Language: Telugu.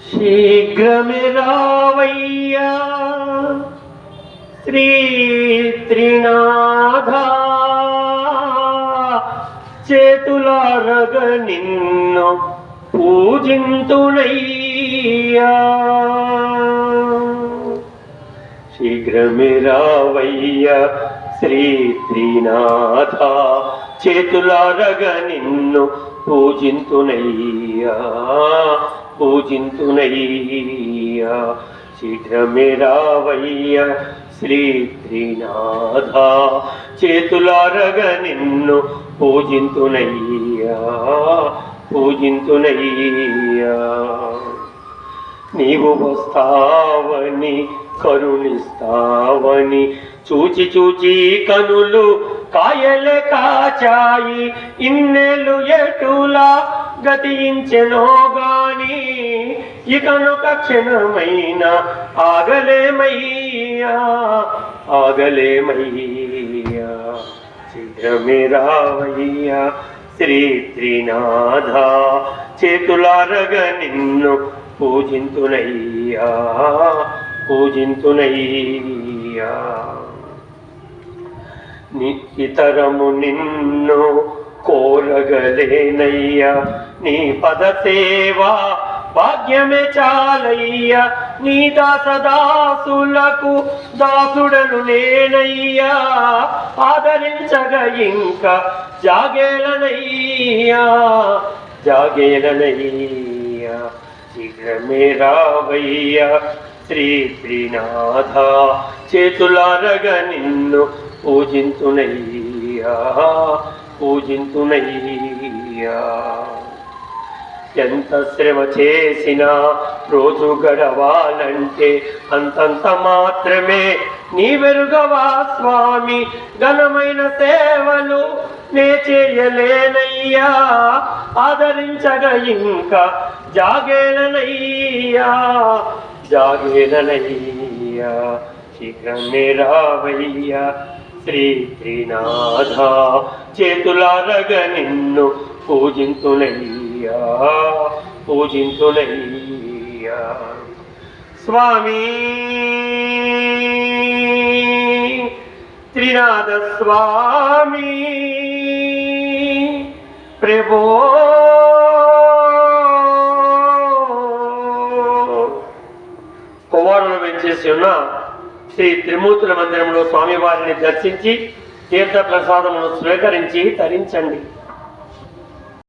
शीघ्रमे रावయ్యా శ్రీ త్రినాథ చేతులారగ నిన్ను పూజింతునయ్యా శీఘ్రమే రావయ్యా శ్రీ త్రినాథ చేతులారగ నిన్ను పూజింతునయ్యా పూజింతునయ్యా శీఘ్రమే రావయ్యా శ్రీ త్రినాథ చేతులారగ నిన్ను పూజింతునయ్యా పూజింతునయ్యా నీవు వస్తావని కరుణిస్తావని చూచి చూచి కనులు కాయలే కాచాయి ఇన్నెలు ఎటులా గతించెనో గాని ఇకనొక క్షణమైన ఆగలేమయ్యా ఆగలేమయ్యా శీఘ్రమే రావయ్యా శ్రీ త్రినాథ చేతులారగ నిన్ను పూజింతునయ్యా పూజింతునయ్యా నిత్యతరము నిన్ను కోరగలేనయ్యా నీ పద సేవా భాగ్యమే చాలయ్యా నీ దాసదాసులకు దాసుడను నేనయ్యా ఆదరించగా ఇంకా జాగేలనయ్యా జాగేలనయ్యా శీఘ్రమే రావయ్యా శ్రీ త్రినాథ చేతులారగ నిన్ను పూజింతునయ్యా పూజింతునయ్యా ఎంత శ్రమ చేసినా రోజు గడవాలంటే అంతంత మాత్రమే నీ వెరుగవా స్వామి ఘనమైన సేవలు నే చేయలేనయ్యా ఆదరించగా ఇంకా జాగేలనయ్యా జాగేలనయ్యా శీఘ్రమే రావయ్యా శ్రీ త్రినాథ చేతులారగ నిన్ను పూజింతునయ్యా పూజింతునయ్యా స్వామి త్రినాథ స్వామి ప్రభో కుమారులు వెంచేసి ఉన్న శ్రీ త్రిమూర్తుల మందిరంలో స్వామివారిని దర్శించి తీర్థ ప్రసాదమును స్వీకరించి తరించండి.